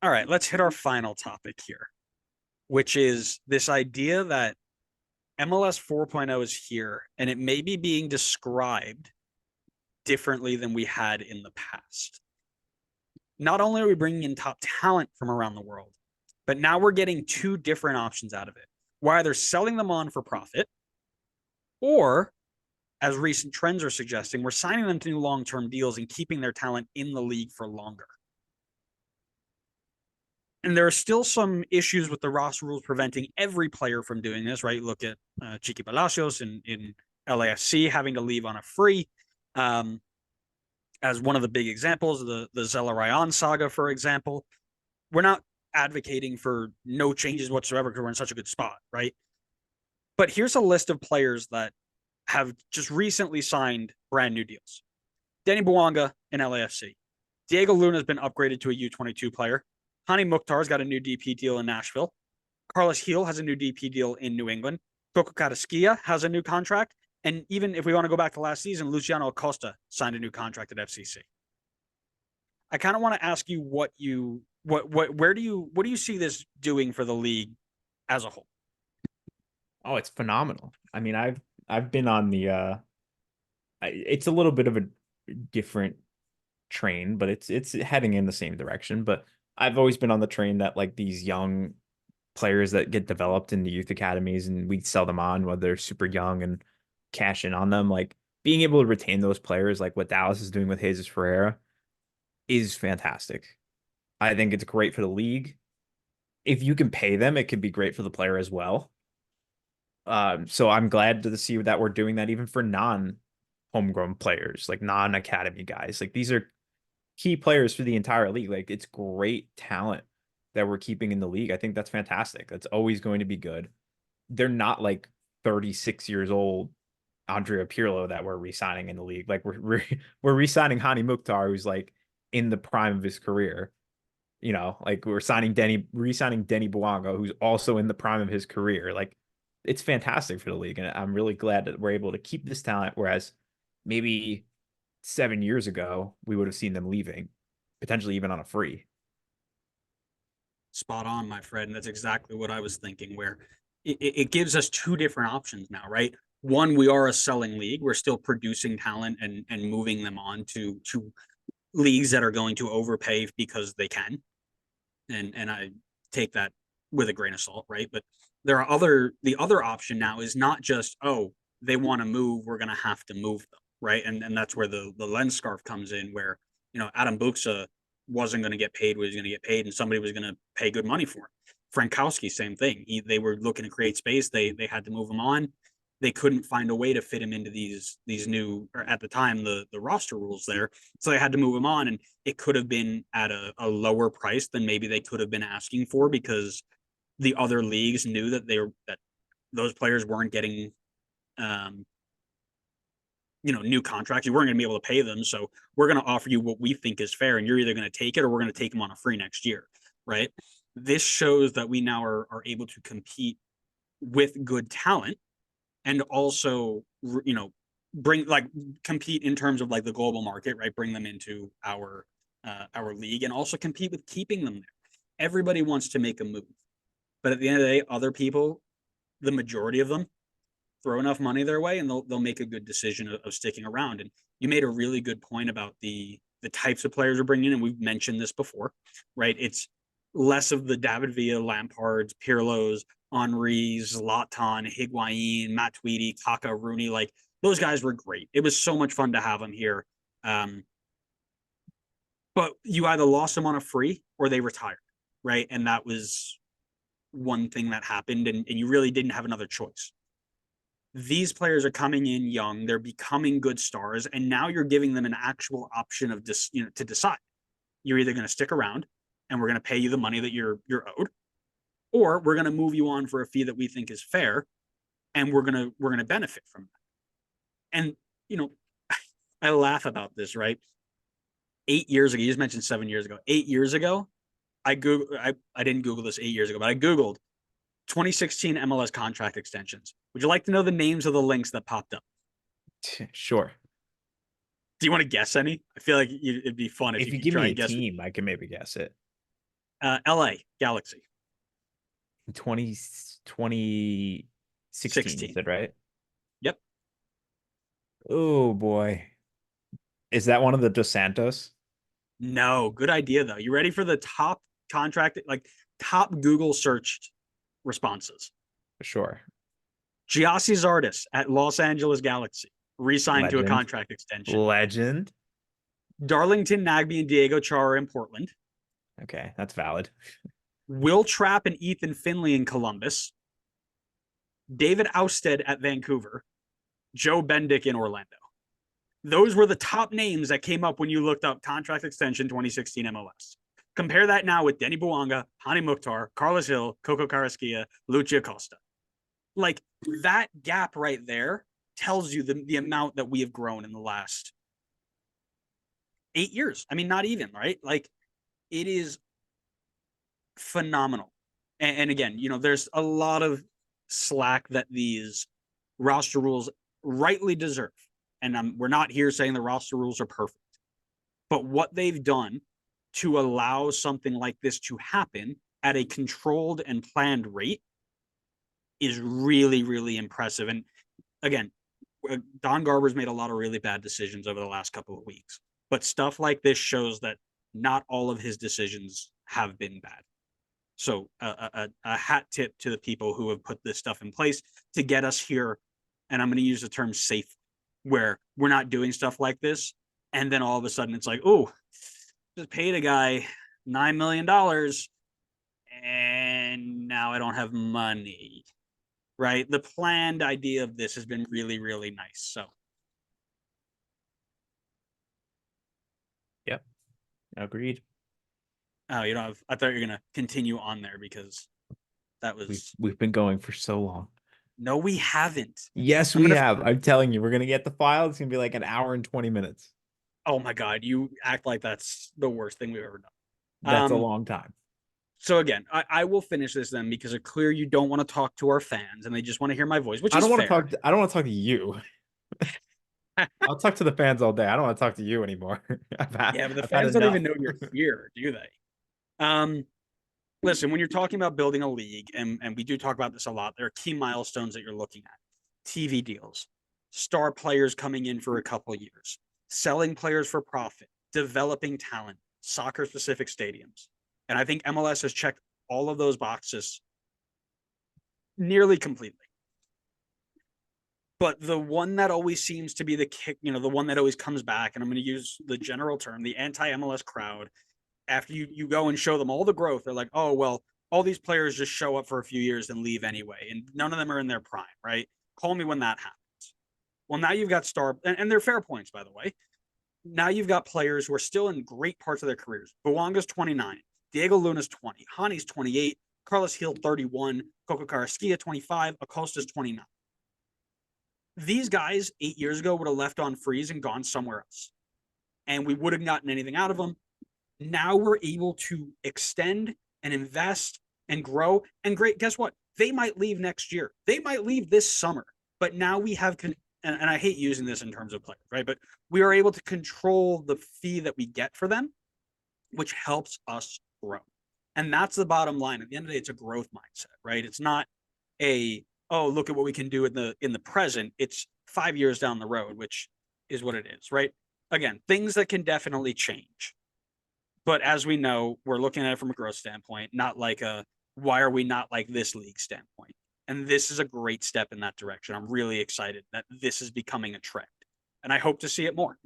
All right, let's hit our final topic here, which is this idea that MLS 4.0 is here and it may be being described differently than we had in the past. Not only are we bringing in top talent from around the world, but now we're getting two different options out of it. We're either selling them on for profit, or, as recent trends are suggesting, we're signing them to new long term deals and keeping their talent in the league for longer. And there are still some issues with the roster rules preventing every player from doing this, right? Look at Chiqui Palacios in LAFC having to leave on a free. Um, as one of the big examples, the Zelarayan saga, for example. We're not advocating for no changes whatsoever because we're in such a good spot, right? But here's a list of players that have just recently signed brand new deals. Danny Bouanga in LAFC. Diego Luna has been upgraded to a U22 player. Hani Mukhtar's got a new DP deal in Nashville. Carlos Heel has a new DP deal in New England. Coco Carrasquilla has a new contract. And even if we want to go back to last season, Luciano Acosta signed a new contract at FCC. I kind of want to ask you what do you see this doing for the league as a whole? Oh, it's phenomenal. I mean, I've been on the it's a little bit of a different train, but it's heading in the same direction. But I've always been on the train that like these young players that get developed in the youth academies and we sell them on whether they're super young and cash in on them. Like being able to retain those players, like what Dallas is doing with Jesus Ferreira, is fantastic. I think it's great for the league. If you can pay them, it could be great for the player as well. So I'm glad to see that we're doing that even for non-homegrown players, like non-academy guys. Like these are key players for the entire league. Like it's great talent that we're keeping in the league. I think that's fantastic. That's always going to be good. They're not like 36 years old Andrea Pirlo that we're re-signing in the league. Like we're re-signing Hani Mukhtar, who's like in the prime of his career. Like we're re-signing Denny Bouanga, who's also in the prime of his career. Like it's fantastic for the league, and I'm really glad that we're able to keep this talent. Whereas maybe 7 years ago, we would have seen them leaving, potentially even on a free. Spot on, my friend. That's exactly what I was thinking. Where it gives us two different options now, right? One, we are a selling league. We're still producing talent and moving them on to leagues that are going to overpay because they can, and I take that with a grain of salt, right? But there are the other option now is not just, oh, they want to move, we're gonna have to move them, right? And that's where the lens scarf comes in, where Adam Buksa wasn't going to get paid what he was going to get paid, and somebody was going to pay good money for him. Frankowski, same thing. They were looking to create space. They had to move him on. They couldn't find a way to fit him into these new, or at the time, the roster rules there. So they had to move him on, and it could have been at a lower price than maybe they could have been asking for, because the other leagues knew that those players weren't getting um, new contracts. You weren't going to be able to pay them, so we're going to offer you what we think is fair, and you're either going to take it or we're going to take them on a free next year, right? This shows that we now are able to compete with good talent, and also bring, like, compete in terms of like the global market, right? Bring them into our league, and also compete with keeping them there. Everybody wants to make a move, but at the end of the day, other people, the majority of them, throw enough money their way and they'll make a good decision of sticking around. And you made a really good point about the types of players we're bringing in, and we've mentioned this before, right? It's less of the David Villa, Lampards, Pirlo's, Henri's, Zlatan, Higuain, Matt Tweedy, Kaka, Rooney. Like, those guys were great. It was so much fun to have them here. Um, but you either lost them on a free or they retired, right? And that was one thing that happened, and you really didn't have another choice. These players are coming in young, they're becoming good stars, and now you're giving them an actual option of to decide. You're either going to stick around and we're going to pay you the money that you're owed, or we're going to move you on for a fee that we think is fair, and we're going to benefit from that. And you know, I laugh about this, right? 8 years ago, you just mentioned 7 years ago. 8 years ago, I didn't Google this 8 years ago, but I Googled 2016 MLS contract extensions. Would you like to know the names of the links that popped up? Sure. Do you want to guess any? I feel like it'd be fun if If you you could give try me and a guess. team, I can maybe guess it. LA Galaxy. 2016, you 16. said, right? Yep. Oh boy. Is that one of the Dos Santos? No, good idea though. You ready for the top contract, like top Google searched responses? Sure. Giassi Zardes at Los Angeles Galaxy, re-signed to a Legend. contract extension. Legend. Darlington Nagbe and Diego Chara in Portland. Okay, that's valid. Will Trapp and Ethan Finley in Columbus. David Ousted at Vancouver. Joe Bendick in Orlando. Those were the top names that came up when you looked up contract extension 2016 MLS. Compare that now with Denny Bouanga, Hani Mukhtar, Carlos Hill, Coco Carrasquilla, Lucia Costa. Like that gap right there tells you the amount that we have grown in the last 8 years. I mean, not even, right? Like it is phenomenal. And again, there's a lot of slack that these roster rules rightly deserve. And we're not here saying the roster rules are perfect. But what they've done to allow something like this to happen at a controlled and planned rate is really, really impressive. And again, Don Garber's made a lot of really bad decisions over the last couple of weeks. But stuff like this shows that not all of his decisions have been bad. So a hat tip to the people who have put this stuff in place to get us here. And I'm going to use the term safe, where we're not doing stuff like this. And then all of a sudden it's like, oh, just paid a guy $9 million and now I don't have money, right? The planned idea of this has been really, really nice. So. Yep. Agreed. Oh, I thought you were going to continue on there because that was. We've been going for so long. No, we haven't. Yes, we have. I'm telling you, we're gonna get the file. It's gonna be like an hour and 20 minutes. Oh my God, you act like that's the worst thing we've ever done. That's a long time. So again, I will finish this then because it's clear you don't want to talk to our fans and they just want to hear my voice, which I is don't want to fair. talk. I don't want to talk to you. I'll talk to the fans all day. I don't want to talk to you anymore. Yeah, but the I've had fans don't enough. even know you're here, do they? Listen, when you're talking about building a league, and we do talk about this a lot, there are key milestones that you're looking at. TV deals, star players coming in for a couple of years, selling players for profit, developing talent, soccer-specific stadiums. And I think MLS has checked all of those boxes nearly completely. But the one that always seems to be the kick, the one that always comes back, and I'm going to use the general term, the anti-MLS crowd, after you go and show them all the growth, they're like, oh, well, all these players just show up for a few years and leave anyway. And none of them are in their prime, right? Call me when that happens. Well, now you've got and they're fair points, by the way. Now you've got players who are still in great parts of their careers. Bouanga's 29, Diego Luna's 20, Hani's 28, Carlos Hill 31, Coco Carrasquilla 25, Acosta's 29. These guys 8 years ago would have left on freeze and gone somewhere else. And we would have gotten anything out of them. Now we're able to extend and invest and grow. And great, guess what? They might leave next year. They might leave this summer. But now we have, and I hate using this in terms of players, right? But we are able to control the fee that we get for them, which helps us grow. And that's the bottom line. At the end of the day, it's a growth mindset, right? It's not oh, look at what we can do in the present. It's 5 years down the road, which is what it is, right? Again, things that can definitely change. But as we know, we're looking at it from a growth standpoint, not like why are we not like this league standpoint. And this is a great step in that direction. I'm really excited that this is becoming a trend. And I hope to see it more.